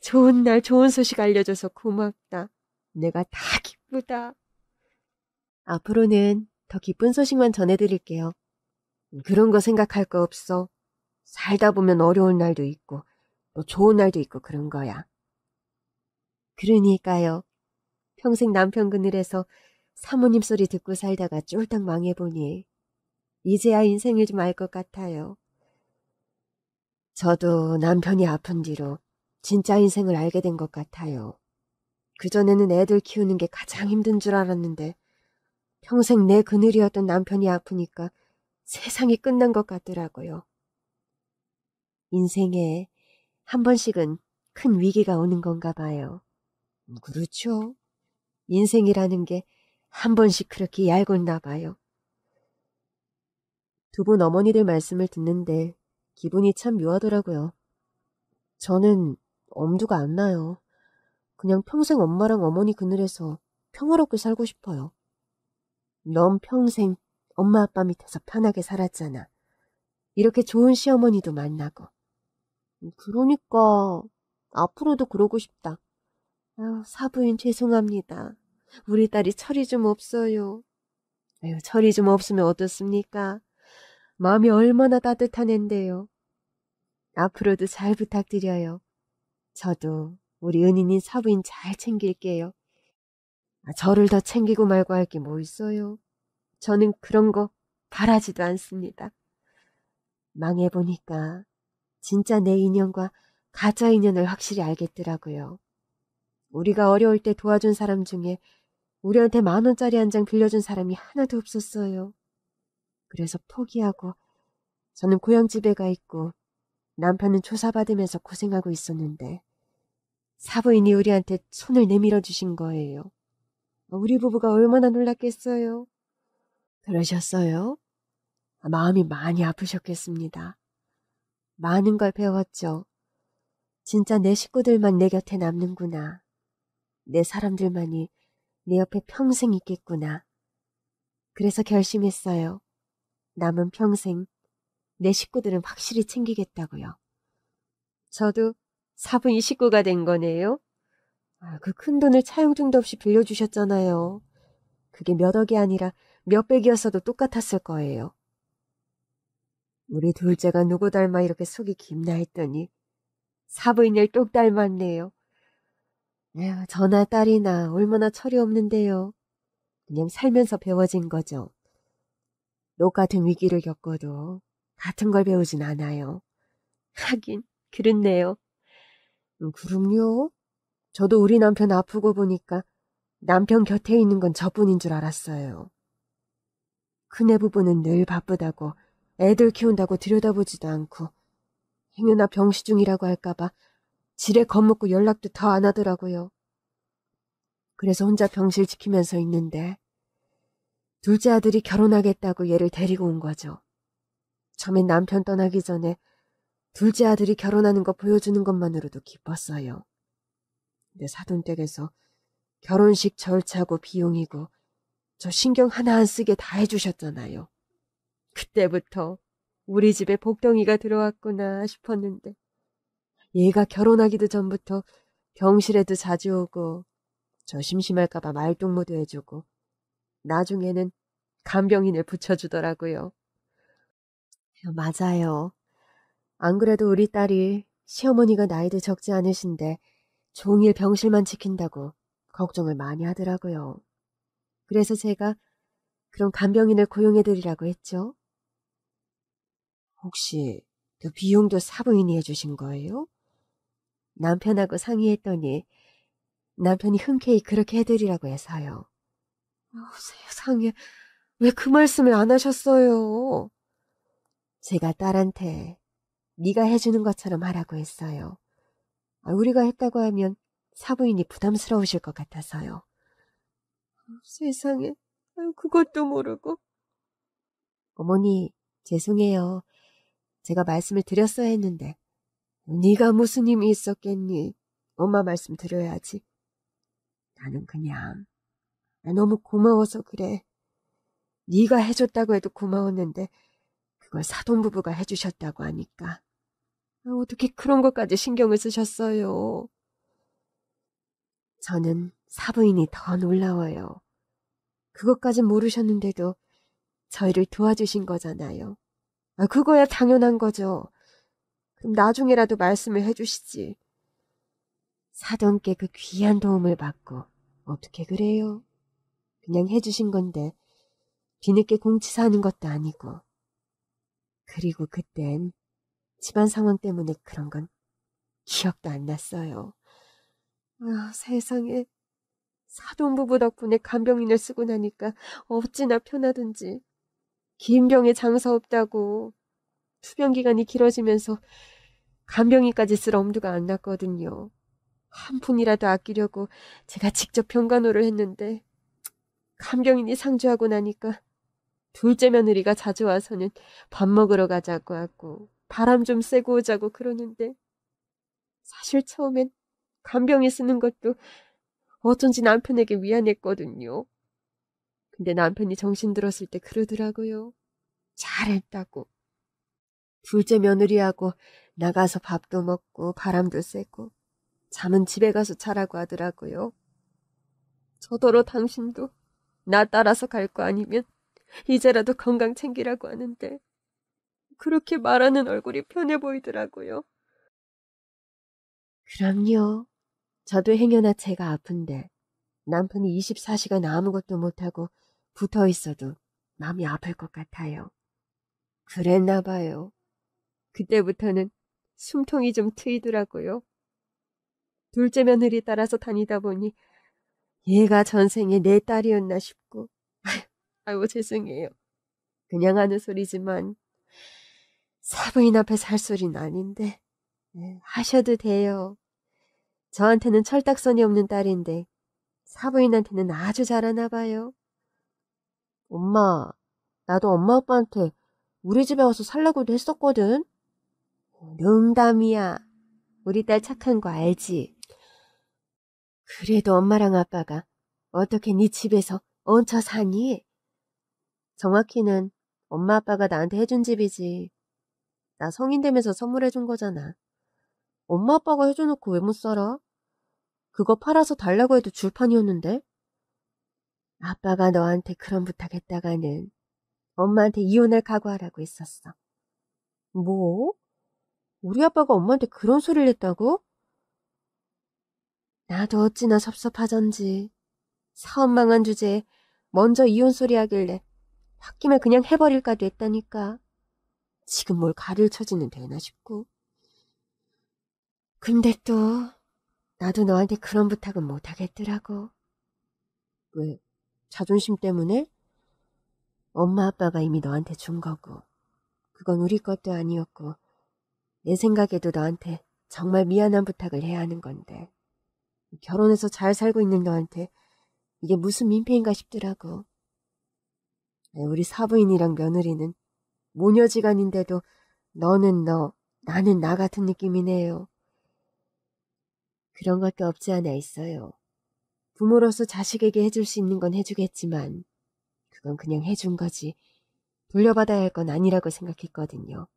좋은 날 좋은 소식 알려줘서 고맙다. 내가 다 기쁘다. 앞으로는 더 기쁜 소식만 전해드릴게요. 그런 거 생각할 거 없어. 살다 보면 어려운 날도 있고 또 좋은 날도 있고 그런 거야. 그러니까요. 평생 남편 그늘에서 사모님 소리 듣고 살다가 쫄딱 망해보니 이제야 인생을 좀 알 것 같아요. 저도 남편이 아픈 뒤로 진짜 인생을 알게 된 것 같아요. 그전에는 애들 키우는 게 가장 힘든 줄 알았는데 평생 내 그늘이었던 남편이 아프니까 세상이 끝난 것 같더라고요. 인생에 한 번씩은 큰 위기가 오는 건가 봐요. 그렇죠. 인생이라는 게 한 번씩 그렇게 얄궂나 봐요. 두 분 어머니들 말씀을 듣는데 기분이 참 묘하더라고요. 저는 엄두가 안 나요. 그냥 평생 엄마랑 어머니 그늘에서 평화롭게 살고 싶어요. 넌 평생 엄마 아빠 밑에서 편하게 살았잖아. 이렇게 좋은 시어머니도 만나고. 그러니까 앞으로도 그러고 싶다. 아유, 사부인 죄송합니다. 우리 딸이 철이 좀 없어요. 아유, 철이 좀 없으면 어떻습니까? 마음이 얼마나 따뜻한 앤데요. 앞으로도 잘 부탁드려요. 저도 우리 은인인 사부인 잘 챙길게요. 저를 더 챙기고 말고 할 게 뭐 있어요? 저는 그런 거 바라지도 않습니다. 망해보니까 진짜 내 인연과 가짜 인연을 확실히 알겠더라고요. 우리가 어려울 때 도와준 사람 중에 우리한테 10,000원짜리 한 장 빌려준 사람이 하나도 없었어요. 그래서 포기하고 저는 고향집에 가 있고 남편은 조사받으면서 고생하고 있었는데 사부인이 우리한테 손을 내밀어 주신 거예요. 우리 부부가 얼마나 놀랐겠어요. 그러셨어요? 마음이 많이 아프셨겠습니다. 많은 걸 배웠죠. 진짜 내 식구들만 내 곁에 남는구나. 내 사람들만이 내 옆에 평생 있겠구나. 그래서 결심했어요. 남은 평생 내 식구들은 확실히 챙기겠다고요. 저도 사부인 식구가 된 거네요. 그 큰 돈을 차용증도 없이 빌려주셨잖아요. 그게 몇 억이 아니라 몇 백이었어도 똑같았을 거예요. 우리 둘째가 누구 닮아 이렇게 속이 깊나 했더니 사부인을 똑 닮았네요. 에휴, 저나 딸이나 얼마나 철이 없는데요. 그냥 살면서 배워진 거죠. 똑같은 위기를 겪어도 같은 걸 배우진 않아요. 하긴 그렇네요. 그럼요. 저도 우리 남편 아프고 보니까 남편 곁에 있는 건 저뿐인 줄 알았어요. 큰애 부부는 늘 바쁘다고 애들 키운다고 들여다보지도 않고 행여나 병시 중이라고 할까봐 지레 겁먹고 연락도 더 안 하더라고요. 그래서 혼자 병실 지키면서 있는데 둘째 아들이 결혼하겠다고 얘를 데리고 온 거죠. 처음엔 남편 떠나기 전에 둘째 아들이 결혼하는 거 보여주는 것만으로도 기뻤어요. 근데 사돈댁에서 결혼식 절차고 비용이고 저 신경 하나 안 쓰게 다 해주셨잖아요. 그때부터 우리 집에 복덩이가 들어왔구나 싶었는데 얘가 결혼하기도 전부터 병실에도 자주 오고 저 심심할까봐 말동무도 해주고 나중에는 간병인을 붙여주더라고요. 맞아요. 안 그래도 우리 딸이 시어머니가 나이도 적지 않으신데 종일 병실만 지킨다고 걱정을 많이 하더라고요. 그래서 제가 그런 간병인을 고용해드리라고 했죠. 혹시 그 비용도 사부인이 해주신 거예요? 남편하고 상의했더니 남편이 흔쾌히 그렇게 해드리라고 해서요. 세상에 왜 그 말씀을 안 하셨어요? 제가 딸한테 네가 해주는 것처럼 하라고 했어요. 우리가 했다고 하면 사부인이 부담스러우실 것 같아서요. 세상에, 그것도 모르고. 어머니, 죄송해요. 제가 말씀을 드렸어야 했는데. 네가 무슨 힘이 있었겠니? 엄마 말씀 드려야지. 나는 그냥 너무 고마워서 그래. 네가 해줬다고 해도 고마웠는데 그걸 사돈부부가 해주셨다고 하니까. 어떻게 그런 것까지 신경을 쓰셨어요? 저는 사부인이 더 놀라워요. 그것까진 모르셨는데도 저희를 도와주신 거잖아요. 그거야 당연한 거죠. 그럼 나중에라도 말씀을 해주시지. 사돈께 그 귀한 도움을 받고 어떻게 그래요? 그냥 해주신 건데 뒤늦게 공치사하는 것도 아니고. 그리고 그땐 집안 상황 때문에 그런 건 기억도 안 났어요. 세상에. 사돈부부 덕분에 간병인을 쓰고 나니까 어찌나 편하든지. 긴 병에 장사 없다고 투병 기간이 길어지면서 간병인까지 쓸 엄두가 안 났거든요. 한 푼이라도 아끼려고 제가 직접 병간호를 했는데 간병인이 상주하고 나니까 둘째 며느리가 자주 와서는 밥 먹으러 가자고 하고 바람 좀 쐬고 오자고 그러는데 사실 처음엔 간병인 쓰는 것도 어쩐지 남편에게 미안했거든요. 근데 남편이 정신 들었을 때 그러더라고요. 잘했다고. 둘째 며느리하고 나가서 밥도 먹고 바람도 쐬고 잠은 집에 가서 자라고 하더라고요. 저더러 당신도 나 따라서 갈 거 아니면 이제라도 건강 챙기라고 하는데 그렇게 말하는 얼굴이 편해 보이더라고요. 그럼요. 저도 행여나 제가 아픈데 남편이 24시간 아무것도 못하고 붙어 있어도 마음이 아플 것 같아요. 그랬나 봐요. 그때부터는 숨통이 좀 트이더라고요. 둘째 며느리 따라서 다니다 보니 얘가 전생에 내 딸이었나 싶고. 아이고 죄송해요. 그냥 하는 소리지만 사부인 앞에 살 소리는 아닌데. 하셔도 돼요. 저한테는 철딱선이 없는 딸인데 사부인한테는 아주 잘하나 봐요. 엄마, 나도 엄마 아빠한테 우리 집에 와서 살라고도 했었거든. 농담이야. 우리 딸 착한 거 알지? 그래도 엄마랑 아빠가 어떻게 네 집에서 얹혀 사니? 정확히는 엄마 아빠가 나한테 해준 집이지. 나 성인 되면서 선물해준 거잖아. 엄마 아빠가 해줘놓고 왜 못 살아? 그거 팔아서 달라고 해도 줄 판이었는데? 아빠가 너한테 그런 부탁했다가는 엄마한테 이혼할 각오하라고 했었어. 뭐? 우리 아빠가 엄마한테 그런 소리를 했다고? 나도 어찌나 섭섭하던지. 사업 망한 주제에 먼저 이혼 소리 하길래 홧김에 그냥 해버릴까도 했다니까. 지금 뭘 가를 쳐지는 되나 싶고. 근데 또 나도 너한테 그런 부탁은 못하겠더라고. 왜? 자존심 때문에? 엄마 아빠가 이미 너한테 준 거고 그건 우리 것도 아니었고 내 생각에도 너한테 정말 미안한 부탁을 해야 하는 건데 결혼해서 잘 살고 있는 너한테 이게 무슨 민폐인가 싶더라고. 우리 사부인이랑 며느리는 모녀지간인데도 너는 너, 나는 나 같은 느낌이네요. 그런 것도 없지 않아 있어요. 부모로서 자식에게 해줄 수 있는 건 해주겠지만 그건 그냥 해준 거지 돌려받아야 할 건 아니라고 생각했거든요.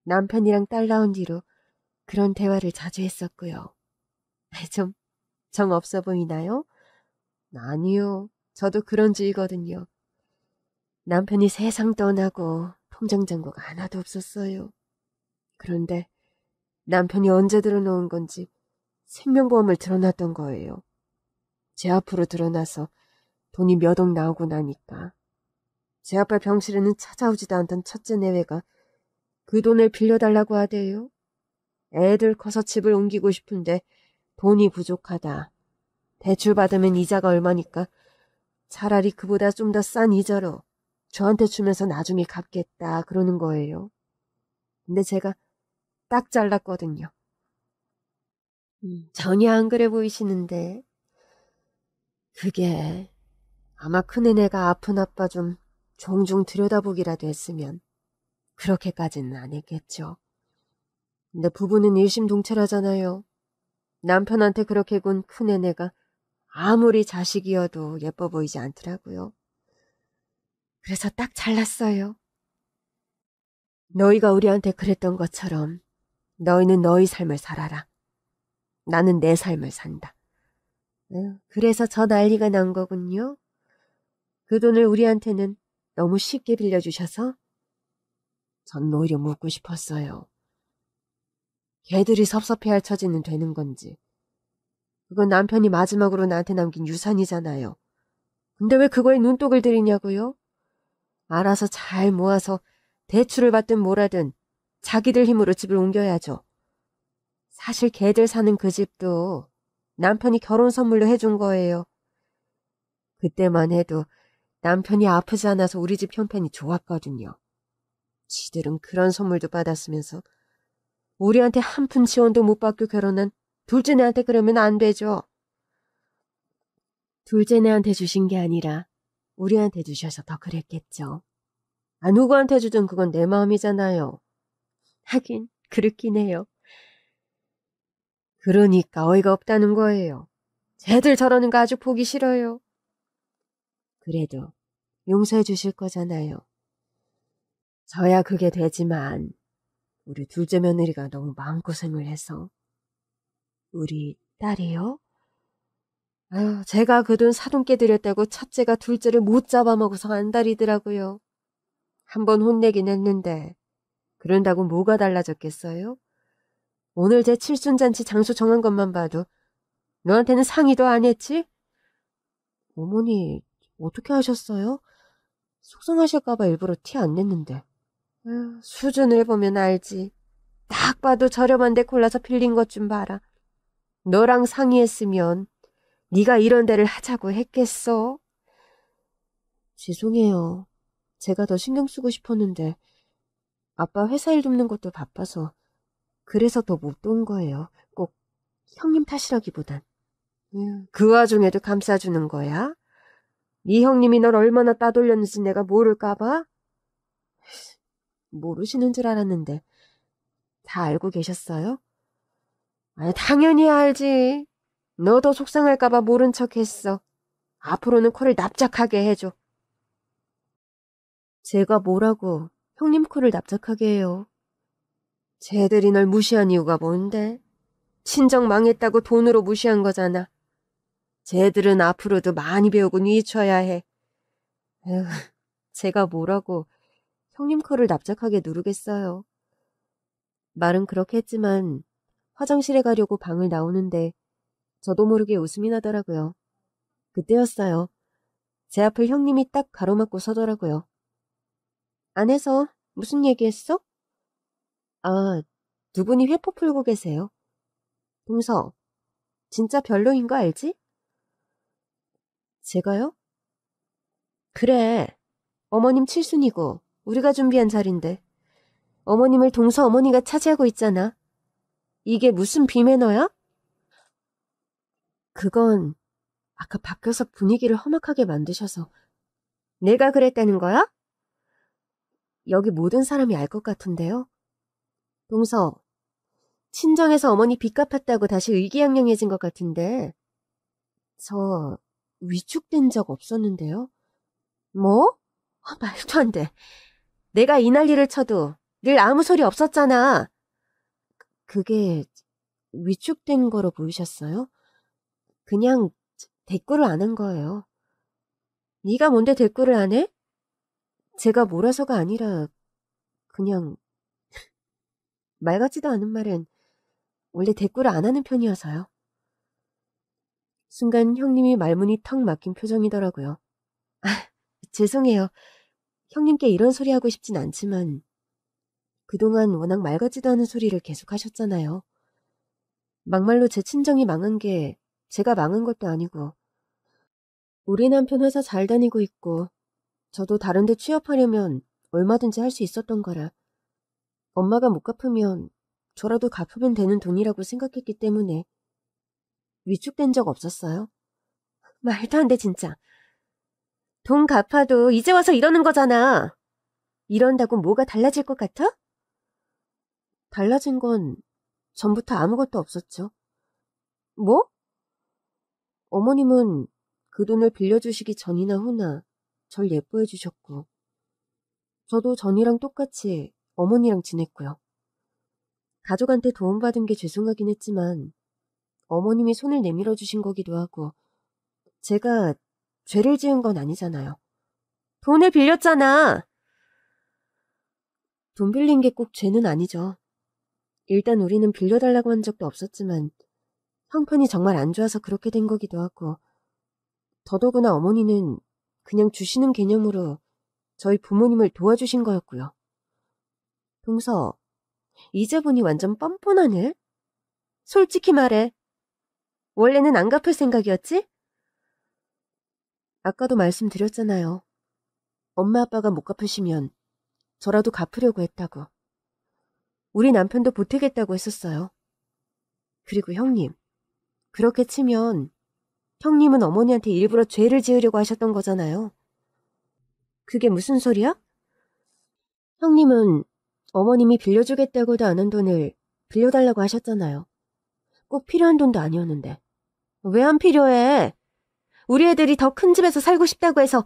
남편이랑 딸 낳은 뒤로 그런 대화를 자주 했었고요. 좀 정 없어 보이나요? 아니요. 저도 그런 주의거든요. 남편이 세상 떠나고 통장잔고가 하나도 없었어요. 그런데 남편이 언제 들어놓은 건지 생명보험을 들어놨던 거예요. 제 앞으로 드러나서 돈이 몇 억 나오고 나니까 제 아빠 병실에는 찾아오지도 않던 첫째 내외가 그 돈을 빌려달라고 하대요. 애들 커서 집을 옮기고 싶은데 돈이 부족하다. 대출 받으면 이자가 얼마니까 차라리 그보다 좀 더 싼 이자로 저한테 주면서 나중에 갚겠다 그러는 거예요. 근데 제가 딱 잘랐거든요. 전혀 안 그래 보이시는데 그게 아마 큰애네가 아픈 아빠 좀 종종 들여다보기라도 했으면 그렇게까지는 안 했겠죠. 근데 부부는 일심동체라잖아요. 남편한테 그렇게 군 큰애네가 아무리 자식이어도 예뻐 보이지 않더라고요. 그래서 딱 잘났어요. 너희가 우리한테 그랬던 것처럼 너희는 너희 삶을 살아라. 나는 내 삶을 산다. 그래서 저 난리가 난 거군요. 그 돈을 우리한테는 너무 쉽게 빌려주셔서 전 오히려 묻고 싶었어요. 걔들이 섭섭해할 처지는 되는 건지. 그건 남편이 마지막으로 나한테 남긴 유산이잖아요. 근데 왜 그거에 눈독을 들이냐고요? 알아서 잘 모아서 대출을 받든 뭐라든 자기들 힘으로 집을 옮겨야죠. 사실 걔들 사는 그 집도 남편이 결혼 선물로 해준 거예요. 그때만 해도 남편이 아프지 않아서 우리 집 형편이 좋았거든요. 지들은 그런 선물도 받았으면서 우리한테 한 푼 지원도 못 받고 결혼한 둘째네한테 그러면 안 되죠. 둘째네한테 주신 게 아니라 우리한테 주셔서 더 그랬겠죠. 누구한테 주든 그건 내 마음이잖아요. 하긴 그렇긴 해요. 그러니까 어이가 없다는 거예요. 쟤들 저러는 거 아주 보기 싫어요. 그래도 용서해 주실 거잖아요. 저야 그게 되지만 우리 둘째 며느리가 너무 마음고생을 해서. 우리 딸이요? 아유, 제가 그 돈 사돈께 드렸다고 첫째가 둘째를 못 잡아먹어서 안달이더라고요. 한번 혼내긴 했는데 그런다고 뭐가 달라졌겠어요? 오늘 제 칠순잔치 장소 정한 것만 봐도 너한테는 상의도 안 했지? 어머니 어떻게 하셨어요? 속상하실까봐 일부러 티 안 냈는데. 수준을 보면 알지. 딱 봐도 저렴한 데 골라서 빌린 것 좀 봐라. 너랑 상의했으면 네가 이런 데를 하자고 했겠어? 죄송해요. 제가 더 신경 쓰고 싶었는데 아빠 회사 일 돕는 것도 바빠서 그래서 더 못 온 거예요. 꼭 형님 탓이라기보단. 그 와중에도 감싸주는 거야? 네 형님이 널 얼마나 따돌렸는지 내가 모를까 봐? 모르시는 줄 알았는데 다 알고 계셨어요? 당연히 알지. 너 더 속상할까 봐 모른 척 했어. 앞으로는 코를 납작하게 해줘. 제가 뭐라고 형님 코를 납작하게 해요. 쟤들이 널 무시한 이유가 뭔데? 친정 망했다고 돈으로 무시한 거잖아. 쟤들은 앞으로도 많이 배우고 뉘쳐야 해. 에휴, 제가 뭐라고 형님 코를 납작하게 누르겠어요. 말은 그렇게 했지만 화장실에 가려고 방을 나오는데 저도 모르게 웃음이 나더라고요. 그때였어요. 제 앞을 형님이 딱 가로막고 서더라고요. 안에서 무슨 얘기했어? 아, 두 분이 회포 풀고 계세요. 동서, 진짜 별로인 거 알지? 제가요? 그래. 어머님 칠순이고 우리가 준비한 자리인데 어머님을 동서 어머니가 차지하고 있잖아. 이게 무슨 비매너야? 그건 아까 밖에서 분위기를 험악하게 만드셔서. 내가 그랬다는 거야? 여기 모든 사람이 알 것 같은데요. 동서, 친정에서 어머니 빚 갚았다고 다시 의기양양해진 것 같은데 저 위축된 적 없었는데요. 뭐? 말도 안 돼. 내가 이 난리를 쳐도 늘 아무 소리 없었잖아. 그게 위축된 거로 보이셨어요? 그냥 대꾸를 안 한 거예요. 네가 뭔데 대꾸를 안 해? 제가 몰아서가 아니라 그냥 말 같지도 않은 말은 원래 대꾸를 안 하는 편이어서요. 순간 형님이 말문이 턱 막힌 표정이더라고요. 죄송해요. 형님께 이런 소리 하고 싶진 않지만 그동안 워낙 말 같지도 않은 소리를 계속 하셨잖아요. 막말로 제 친정이 망한 게 제가 망한 것도 아니고 우리 남편 회사 잘 다니고 있고 저도 다른 데 취업하려면 얼마든지 할 수 있었던 거라 엄마가 못 갚으면 저라도 갚으면 되는 돈이라고 생각했기 때문에 위축된 적 없었어요. 말도 안 돼 진짜. 돈 갚아도 이제 와서 이러는 거잖아. 이런다고 뭐가 달라질 것 같아? 달라진 건 전부터 아무것도 없었죠. 뭐? 어머님은 그 돈을 빌려주시기 전이나 후나 절 예뻐해 주셨고, 저도 전이랑 똑같이 어머니랑 지냈고요. 가족한테 도움받은 게 죄송하긴 했지만 어머님이 손을 내밀어 주신 거기도 하고 제가 죄를 지은 건 아니잖아요. 돈을 빌렸잖아. 돈 빌린 게 꼭 죄는 아니죠. 일단 우리는 빌려달라고 한 적도 없었지만 형편이 정말 안 좋아서 그렇게 된 거기도 하고, 더더구나 어머니는 그냥 주시는 개념으로 저희 부모님을 도와주신 거였고요. 동서, 이제 보니 완전 뻔뻔하네? 솔직히 말해. 원래는 안 갚을 생각이었지? 아까도 말씀드렸잖아요. 엄마 아빠가 못 갚으시면 저라도 갚으려고 했다고. 우리 남편도 보태겠다고 했었어요. 그리고 형님, 그렇게 치면 형님은 어머니한테 일부러 죄를 지으려고 하셨던 거잖아요. 그게 무슨 소리야? 형님은 어머님이 빌려주겠다고도 안 한 돈을 빌려달라고 하셨잖아요. 꼭 필요한 돈도 아니었는데. 왜 안 필요해? 우리 애들이 더 큰 집에서 살고 싶다고 해서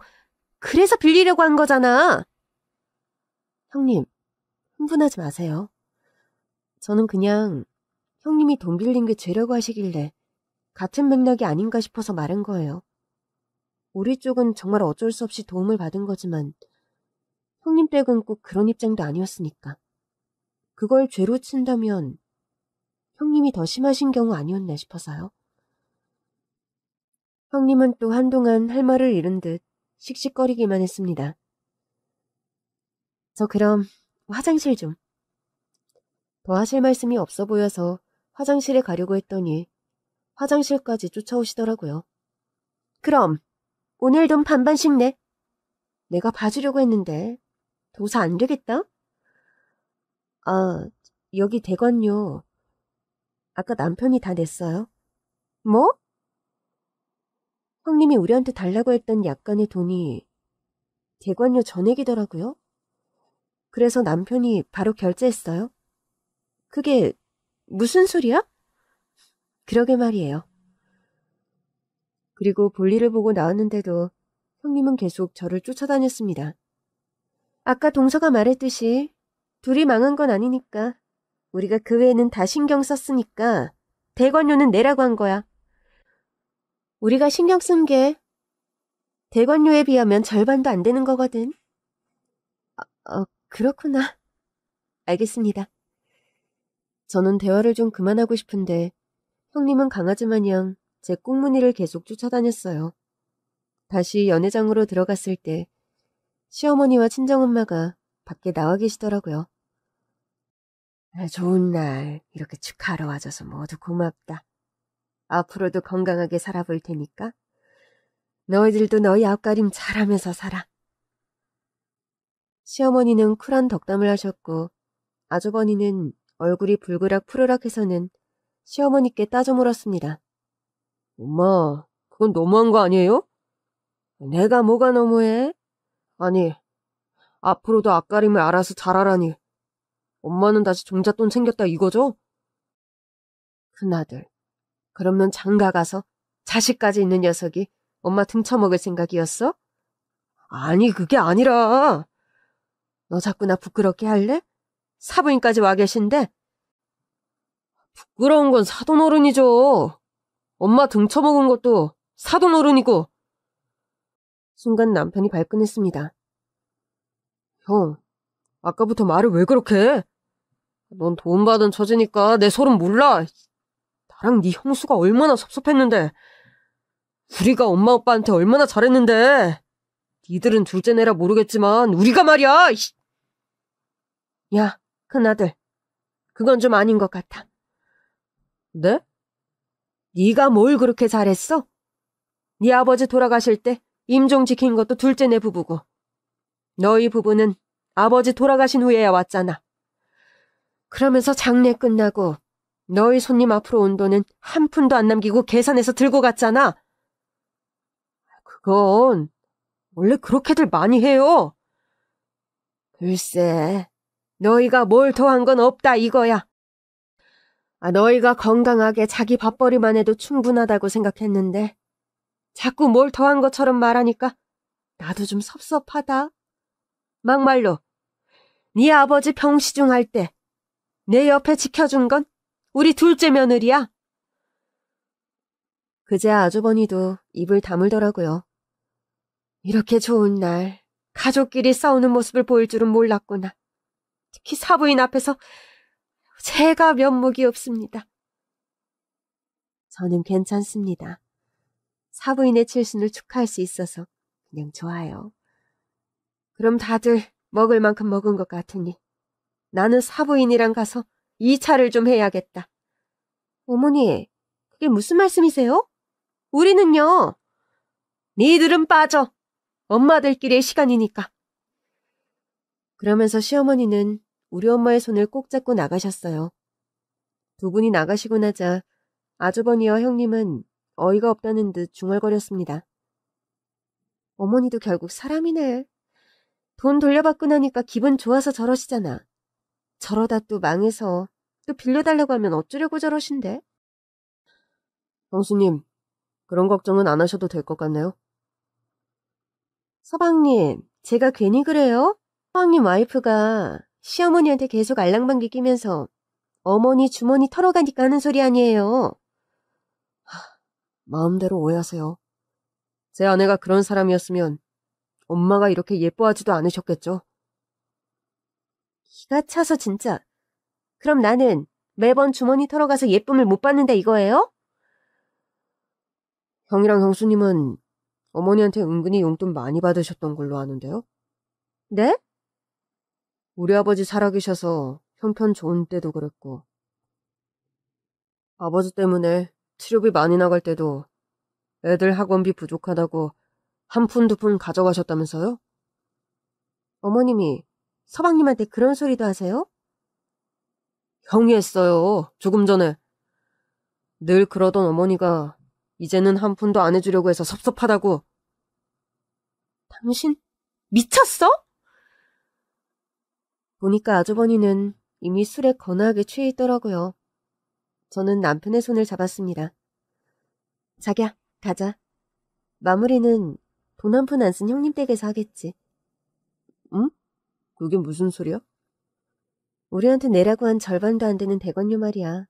그래서 빌리려고 한 거잖아. 형님, 흥분하지 마세요. 저는 그냥 형님이 돈 빌린 게 죄라고 하시길래 같은 맥락이 아닌가 싶어서 말한 거예요. 우리 쪽은 정말 어쩔 수 없이 도움을 받은 거지만 형님 댁은 꼭 그런 입장도 아니었으니까. 그걸 죄로 친다면 형님이 더 심하신 경우 아니었나 싶어서요. 형님은 또 한동안 할 말을 잃은 듯 씩씩거리기만 했습니다. 저 그럼 화장실 좀. 더 하실 말씀이 없어 보여서 화장실에 가려고 했더니 화장실까지 쫓아오시더라고요. 그럼 오늘 돈 반반씩 내. 내가 봐주려고 했는데 도사 안 되겠다? 아, 여기 대관료. 아까 남편이 다 냈어요. 뭐? 형님이 우리한테 달라고 했던 약간의 돈이 대관료 전액이더라고요. 그래서 남편이 바로 결제했어요. 그게 무슨 소리야? 그러게 말이에요. 그리고 볼일을 보고 나왔는데도 형님은 계속 저를 쫓아다녔습니다. 아까 동서가 말했듯이 둘이 망한 건 아니니까 우리가 그 외에는 다 신경 썼으니까 대관료는 내라고 한 거야. 우리가 신경 쓴 게 대관료에 비하면 절반도 안 되는 거거든. 그렇구나. 알겠습니다. 저는 대화를 좀 그만하고 싶은데 형님은 강아지 마냥 제 꽁무니를 계속 쫓아다녔어요. 다시 연회장으로 들어갔을 때 시어머니와 친정엄마가 밖에 나와 계시더라고요. 좋은 날 이렇게 축하하러 와줘서 모두 고맙다. 앞으로도 건강하게 살아볼 테니까 너희들도 너희 앞가림 잘하면서 살아. 시어머니는 쿨한 덕담을 하셨고 아주버니는 얼굴이 불그락 푸르락해서는 시어머니께 따져 물었습니다. 엄마, 그건 너무한 거 아니에요? 내가 뭐가 너무해? 아니, 앞으로도 앞가림을 알아서 잘하라니. 엄마는 다시 종잣돈 챙겼다 이거죠? 큰아들, 그럼 넌 장가 가서 자식까지 있는 녀석이 엄마 등쳐먹을 생각이었어? 아니, 그게 아니라. 너 자꾸 나 부끄럽게 할래? 사부인까지 와 계신데? 부끄러운 건 사돈어른이죠. 엄마 등쳐먹은 것도 사돈어른이고. 순간 남편이 발끈했습니다. 형, 아까부터 말을 왜 그렇게 해? 넌 도움받은 처지니까 내 소름 몰라. 나랑 네 형수가 얼마나 섭섭했는데. 우리가 엄마 아빠한테 얼마나 잘했는데. 니들은 둘째내라 모르겠지만 우리가 말이야. 야, 큰아들. 그건 좀 아닌 것 같아. 네? 네가 뭘 그렇게 잘했어? 네 아버지 돌아가실 때 임종 지킨 것도 둘째내 부부고 너희 부부는 아버지 돌아가신 후에야 왔잖아. 그러면서 장례 끝나고 너희 손님 앞으로 온 돈은 한 푼도 안 남기고 계산해서 들고 갔잖아. 그건 원래 그렇게들 많이 해요. 글쎄, 너희가 뭘 더한 건 없다 이거야. 너희가 건강하게 자기 밥벌이만 해도 충분하다고 생각했는데 자꾸 뭘 더한 것처럼 말하니까 나도 좀 섭섭하다. 막말로 네 아버지 병시중 할 때 내 옆에 지켜준 건 우리 둘째 며느리야. 그제야 아주버니도 입을 다물더라고요. 이렇게 좋은 날 가족끼리 싸우는 모습을 보일 줄은 몰랐구나. 특히 사부인 앞에서 제가 면목이 없습니다. 저는 괜찮습니다. 사부인의 칠순을 축하할 수 있어서 그냥 좋아요. 그럼 다들 먹을 만큼 먹은 것 같으니 나는 사부인이랑 가서 2차를 좀 해야겠다. 어머니, 그게 무슨 말씀이세요? 우리는요. 니들은 빠져. 엄마들끼리의 시간이니까. 그러면서 시어머니는 우리 엄마의 손을 꼭 잡고 나가셨어요. 두 분이 나가시고 나자 아주버니와 형님은 어이가 없다는 듯 중얼거렸습니다. 어머니도 결국 사람이네. 돈 돌려받고 나니까 기분 좋아서 저러시잖아. 저러다 또 망해서 또 빌려달라고 하면 어쩌려고 저러신데? 형수님, 그런 걱정은 안 하셔도 될 것 같네요. 서방님, 제가 괜히 그래요? 서방님 와이프가 시어머니한테 계속 알랑방귀 끼면서 어머니 주머니 털어가니까 하는 소리 아니에요. 마음대로 오해하세요. 제 아내가 그런 사람이었으면 엄마가 이렇게 예뻐하지도 않으셨겠죠. 기가 차서 진짜. 그럼 나는 매번 주머니 털어가서 예쁨을 못 받는다 이거예요? 형이랑 형수님은 어머니한테 은근히 용돈 많이 받으셨던 걸로 아는데요. 네? 우리 아버지 살아계셔서 형편 좋은 때도 그랬고 아버지 때문에 치료비 많이 나갈 때도 애들 학원비 부족하다고 한 푼 두 푼 가져가셨다면서요? 어머님이 서방님한테 그런 소리도 하세요? 형이 했어요. 조금 전에. 늘 그러던 어머니가 이제는 한 푼도 안 해주려고 해서 섭섭하다고. 당신 미쳤어? 보니까 아주버니는 이미 술에 거나하게 취해 있더라고요. 저는 남편의 손을 잡았습니다. 자기야, 가자. 마무리는 돈 한 푼 안 쓴 형님 댁에서 하겠지. 응? 그게 무슨 소리야? 우리한테 내라고 한 절반도 안 되는 대관료 말이야.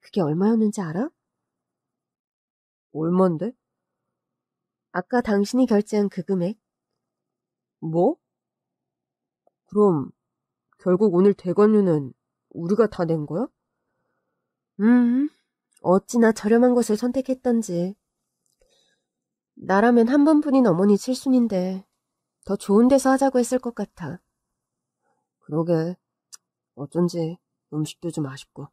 그게 얼마였는지 알아? 얼만데? 아까 당신이 결제한 그 금액. 뭐? 그럼 결국 오늘 대관료는 우리가 다 낸 거야? 어찌나 저렴한 곳을 선택했던지. 나라면 한 번뿐인 어머니 칠순인데 더 좋은 데서 하자고 했을 것 같아. 그러게. 어쩐지 음식도 좀 아쉽고.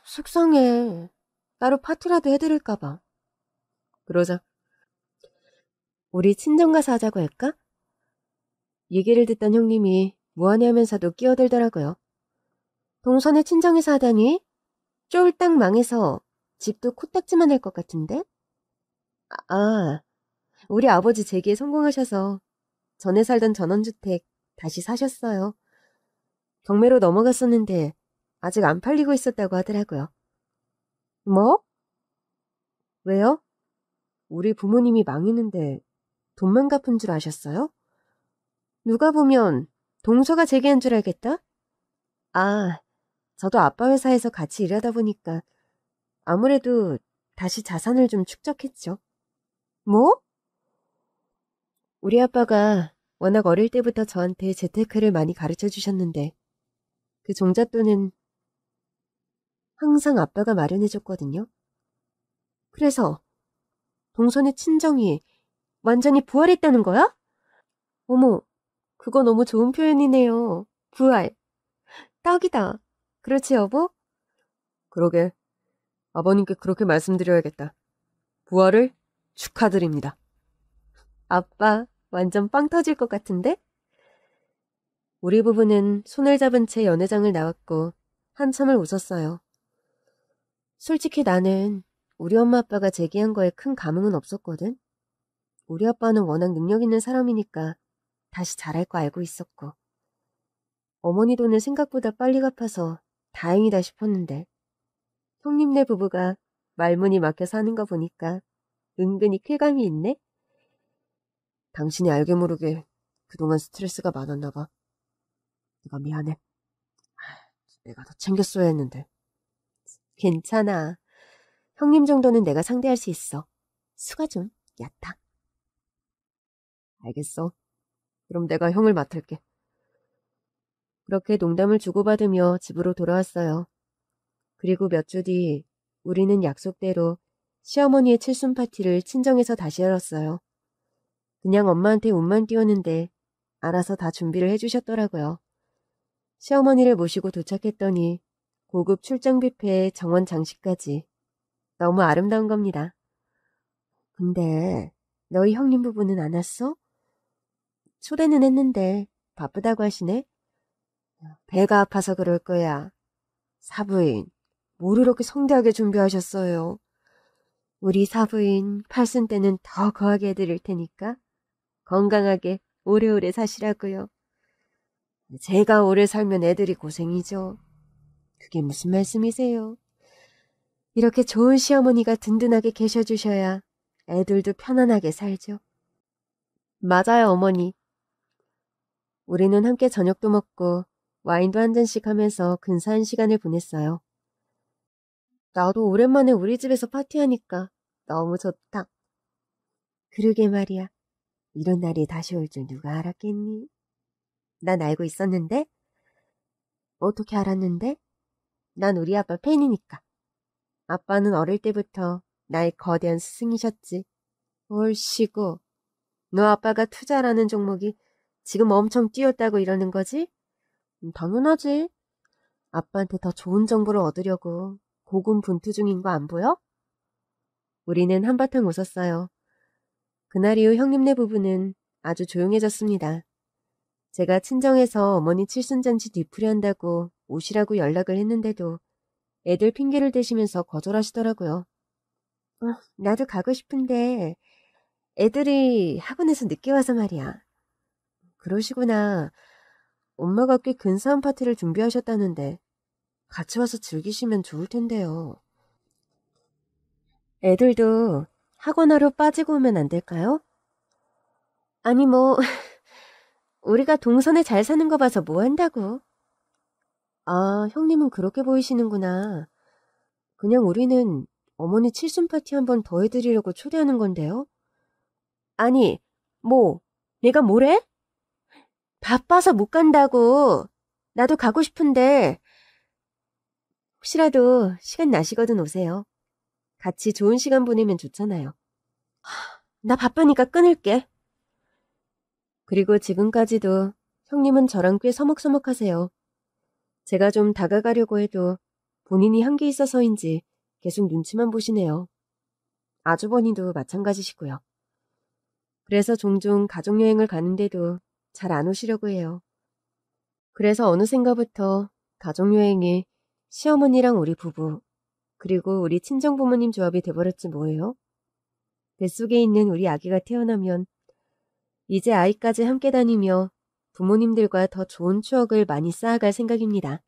속상해. 따로 파티라도 해드릴까봐. 그러자. 우리 친정 가서 하자고 할까? 얘기를 듣던 형님이 무안해하면서도 끼어들더라고요. 동선에 친정에서 하다니? 쫄딱 망해서 집도 코딱지만 할 것 같은데? 우리 아버지 재기에 성공하셔서 전에 살던 전원주택 다시 사셨어요. 경매로 넘어갔었는데 아직 안 팔리고 있었다고 하더라고요. 뭐? 왜요? 우리 부모님이 망했는데 돈만 갚은 줄 아셨어요? 누가 보면 동서가 재기한 줄 알겠다? 저도 아빠 회사에서 같이 일하다 보니까 아무래도 다시 자산을 좀 축적했죠. 뭐? 우리 아빠가 워낙 어릴 때부터 저한테 재테크를 많이 가르쳐 주셨는데 그 종잣돈은 항상 아빠가 마련해줬거든요. 그래서 동선의 친정이 완전히 부활했다는 거야? 어머, 그거 너무 좋은 표현이네요. 부활. 딱이다. 그렇지, 여보? 그러게. 아버님께 그렇게 말씀드려야겠다. 부활을 축하드립니다. 아빠, 완전 빵 터질 것 같은데? 우리 부부는 손을 잡은 채 연회장을 나왔고 한참을 웃었어요. 솔직히 나는 우리 엄마 아빠가 제기한 거에 큰 감흥은 없었거든. 우리 아빠는 워낙 능력 있는 사람이니까 다시 잘할 거 알고 있었고, 어머니 돈을 생각보다 빨리 갚아서 다행이다 싶었는데, 형님네 부부가 말문이 막혀 사는 거 보니까 은근히 쾌감이 있네? 당신이 알게 모르게 그동안 스트레스가 많았나 봐. 내가 미안해. 내가 더 챙겼어야 했는데. 괜찮아. 형님 정도는 내가 상대할 수 있어. 수가 좀 얕아. 알겠어. 그럼 내가 형을 맡을게. 그렇게 농담을 주고받으며 집으로 돌아왔어요. 그리고 몇 주 뒤 우리는 약속대로 시어머니의 칠순 파티를 친정에서 다시 열었어요. 그냥 엄마한테 운만 띄웠는데 알아서 다 준비를 해주셨더라고요. 시어머니를 모시고 도착했더니 고급 출장 뷔페에 정원 장식까지 너무 아름다운 겁니다. 근데 너희 형님 부부는 안 왔어? 초대는 했는데 바쁘다고 하시네? 배가 아파서 그럴 거야. 사부인, 뭘 이렇게 성대하게 준비하셨어요? 우리 사부인 팔순 때는 더 거하게 해드릴 테니까 건강하게 오래오래 사시라고요. 제가 오래 살면 애들이 고생이죠. 그게 무슨 말씀이세요? 이렇게 좋은 시어머니가 든든하게 계셔주셔야 애들도 편안하게 살죠. 맞아요, 어머니. 우리는 함께 저녁도 먹고 와인도 한 잔씩 하면서 근사한 시간을 보냈어요. 나도 오랜만에 우리 집에서 파티하니까 너무 좋다. 그러게 말이야. 이런 날이 다시 올 줄 누가 알았겠니? 난 알고 있었는데? 어떻게 알았는데? 난 우리 아빠 팬이니까. 아빠는 어릴 때부터 나의 거대한 스승이셨지. 얼씨구. 너 아빠가 투자라는 종목이 지금 엄청 뛰었다고 이러는 거지? 당연하지. 아빠한테 더 좋은 정보를 얻으려고 고군분투 중인 거 안 보여? 우리는 한바탕 웃었어요. 그날 이후 형님네 부부는 아주 조용해졌습니다. 제가 친정에서 어머니 칠순잔치 뒤풀이 한다고 오시라고 연락을 했는데도 애들 핑계를 대시면서 거절하시더라고요. 나도 가고 싶은데 애들이 학원에서 늦게 와서 말이야. 그러시구나. 엄마가 꽤 근사한 파티를 준비하셨다는데 같이 와서 즐기시면 좋을 텐데요. 애들도 학원하러 빠지고 오면 안 될까요? 아니 뭐 우리가 동선에 잘 사는 거 봐서 뭐 한다고. 아, 형님은 그렇게 보이시는구나. 그냥 우리는 어머니 칠순 파티 한 번 더 해드리려고 초대하는 건데요. 아니, 뭐, 내가 뭐래? 바빠서 못 간다고. 나도 가고 싶은데 혹시라도 시간 나시거든 오세요. 같이 좋은 시간 보내면 좋잖아요. 나 바쁘니까 끊을게. 그리고 지금까지도 형님은 저랑 꽤 서먹서먹하세요. 제가 좀 다가가려고 해도 본인이 한게 있어서인지 계속 눈치만 보시네요. 아주버니도 마찬가지시고요. 그래서 종종 가족여행을 가는데도 잘 안 오시려고 해요. 그래서 어느샌가부터 가족여행이 시어머니랑 우리 부부, 그리고 우리 친정부모님 조합이 돼버렸지 뭐예요? 뱃속에 있는 우리 아기가 태어나면 이제 아이까지 함께 다니며 부모님들과 더 좋은 추억을 많이 쌓아갈 생각입니다.